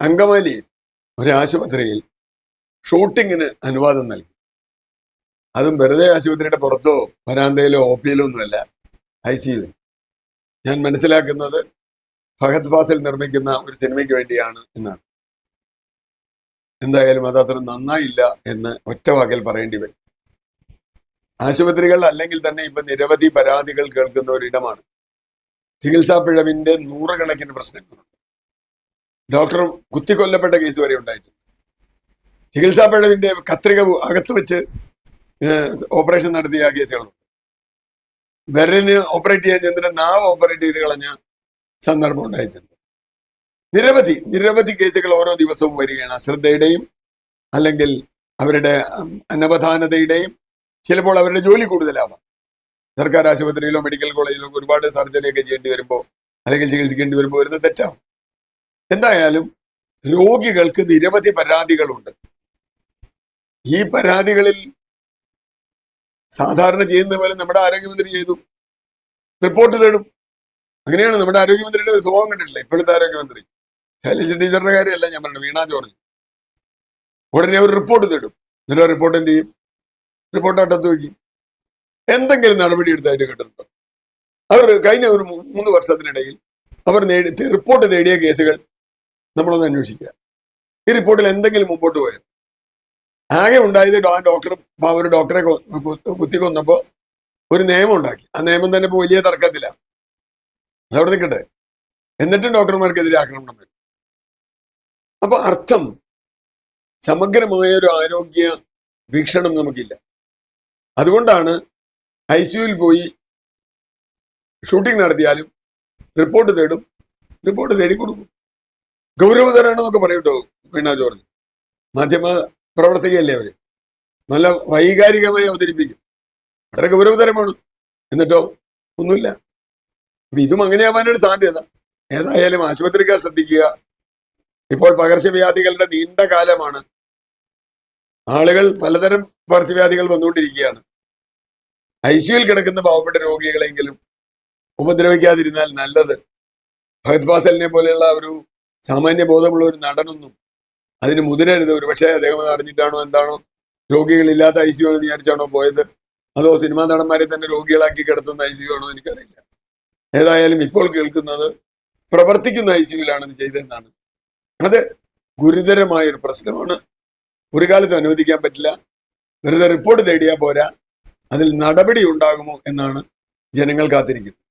അങ്കമാലി ഒരു ആശുപത്രിയിൽ ഷൂട്ടിങ്ങിന് അനുവാദം നൽകി. അതും വെറുതെ ആശുപത്രിയുടെ പുറത്തോ വരാന്തയിലോ ഓപ്പിയിലോ ഒന്നുമല്ല, ICU. ഞാൻ മനസ്സിലാക്കുന്നത് ഫഹദ് ഫാസിൽ നിർമ്മിക്കുന്ന ഒരു സിനിമയ്ക്ക് വേണ്ടിയാണ് എന്നാണ്. എന്തായാലും അത് അത്ര നന്നായില്ല എന്ന് ഒറ്റ വാക്കിൽ പറയേണ്ടി വരും. ആശുപത്രികൾ അല്ലെങ്കിൽ തന്നെ ഇപ്പൊ നിരവധി പരാതികൾ കേൾക്കുന്ന ഒരിടമാണ്. ചികിത്സാ പിഴവിന്റെ നൂറുകണക്കിന് പ്രശ്നങ്ങളുണ്ട്. ഡോക്ടർ കുത്തിക്കൊല്ലപ്പെട്ട കേസ് വരെ ഉണ്ടായിട്ടുണ്ട്. ചികിത്സാ പിഴവിന്റെ കത്രിക അകത്ത് വെച്ച് ഓപ്പറേഷൻ നടത്തിയ കേസുകളുണ്ട്. വിരലിന് ഓപ്പറേറ്റ് ചെയ്യാൻ ചെന്നിട്ട് നാവ് ഓപ്പറേറ്റ് ചെയ്ത് കളഞ്ഞ സന്ദർഭം ഉണ്ടായിട്ടുണ്ട്. നിരവധി കേസുകൾ ഓരോ ദിവസവും വരികയാണ്. അശ്രദ്ധയുടെയും അല്ലെങ്കിൽ അവരുടെ അനവധാനതയുടെയും, ചിലപ്പോൾ അവരുടെ ജോലി കൂടുതലാവാം. സർക്കാർ ആശുപത്രിയിലോ മെഡിക്കൽ കോളേജിലോ ഒരുപാട് സർജറിയൊക്കെ ചെയ്യേണ്ടി വരുമ്പോൾ അല്ലെങ്കിൽ ചികിത്സിക്കേണ്ടി വരുമ്പോൾ വരുന്ന തെറ്റാവും. എന്തായാലും രോഗികൾക്ക് നിരവധി പരാതികളുണ്ട്. ഈ പരാതികളിൽ സാധാരണ ചെയ്യുന്ന പോലെ നമ്മുടെ ആരോഗ്യമന്ത്രി ചെയ്തു, റിപ്പോർട്ട് തേടും. അങ്ങനെയാണ് നമ്മുടെ ആരോഗ്യമന്ത്രിയുടെ സ്വഭാവം കണ്ടിട്ടില്ല. ഇപ്പോഴത്തെ ആരോഗ്യമന്ത്രി ശൈലജ ടീച്ചറുടെ കാര്യമല്ല ഞാൻ പറഞ്ഞു, വീണ ജോർജ്. ഉടനെ അവർ റിപ്പോർട്ട് തേടും. എന്നിട്ട് റിപ്പോർട്ട് എന്ത് ചെയ്യും? റിപ്പോർട്ട് അട്ടത്ത് വയ്ക്കും. എന്തെങ്കിലും നടപടി എടുത്തായിട്ട് കേട്ടിട്ടുണ്ടോ? അവർ കഴിഞ്ഞ ഒരു 3 വർഷത്തിനിടയിൽ അവർ റിപ്പോർട്ട് തേടിയ കേസുകൾ നമ്മളൊന്ന് അന്വേഷിക്കുക. ഈ റിപ്പോർട്ടിൽ എന്തെങ്കിലും മുമ്പോട്ട് പോയത്? ആകെ ഉണ്ടായത് ഒരു ഡോക്ടറെ കുത്തിക്കൊന്നപ്പോ ഒരു നിയമം ഉണ്ടാക്കി. ആ നിയമം തന്നെ ഇപ്പൊ വലിയ തർക്കത്തിലാണ്. അതവിടെ നിൽക്കട്ടെ. എന്നിട്ടും ഡോക്ടർമാർക്കെതിരെ ആക്രമണം വരും. അപ്പൊ അർത്ഥം സമഗ്രമായ ഒരു ആരോഗ്യ വീക്ഷണം നമുക്കില്ല. അതുകൊണ്ടാണ് ICUവിൽ പോയി ഷൂട്ടിംഗ് നടത്തിയാലും റിപ്പോർട്ട് തേടും, റിപ്പോർട്ട് തേടി കൊടുക്കും. ഗൗരവതരാണെന്നൊക്കെ പറയൂട്ടോ വീണ ജോർജ്. മാധ്യമ പ്രവർത്തകയല്ലേ അവര്, നല്ല വൈകാരികമായി അവതരിപ്പിക്കും. വളരെ ഗൗരവതരമാണ്. എന്നിട്ടോ ഒന്നുമില്ല. അപ്പൊ ഇതും അങ്ങനെയാവാനൊരു സാധ്യത. ഏതായാലും ആശുപത്രിക്കാർ ശ്രദ്ധിക്കുക. ഇപ്പോൾ പകർച്ചവ്യാധികളുടെ നീണ്ട കാലമാണ്. ആളുകൾ പലതരം പകർച്ചവ്യാധികൾ വന്നുകൊണ്ടിരിക്കുകയാണ്. ICUവിൽ കിടക്കുന്ന പാവപ്പെട്ട രോഗികളെങ്കിലും ഉപദ്രവിക്കാതിരുന്നാൽ നല്ലത്. ഫഹദ് ഫാസലിനെ പോലെയുള്ള ഒരു സാമാന്യ ബോധമുള്ള ഒരു നടനൊന്നും അതിന് മുതിരരുത്. ഒരുപക്ഷെ അദ്ദേഹം അത് അറിഞ്ഞിട്ടാണോ എന്താണോ, രോഗികളില്ലാത്ത ICU ആണെന്ന് വിചാരിച്ചാണോ പോയത്, അതോ സിനിമാ നടന്മാരെ തന്നെ രോഗികളാക്കി കിടത്തുന്ന ICU ആണോ എനിക്കറിയില്ല. ഏതായാലും ഇപ്പോൾ കേൾക്കുന്നത് പ്രവർത്തിക്കുന്ന ICUവിലാണെന്ന് ചെയ്തതെന്നാണ്. അത് ഗുരുതരമായൊരു പ്രശ്നമാണ്. ഒരു കാലത്ത് അനുവദിക്കാൻ പറ്റില്ല. വെറുതെ റിപ്പോർട്ട് തേടിയാൽ പോരാ, അതിൽ നടപടി ഉണ്ടാകുമോ എന്നാണ് ജനങ്ങൾ കാത്തിരിക്കുന്നത്.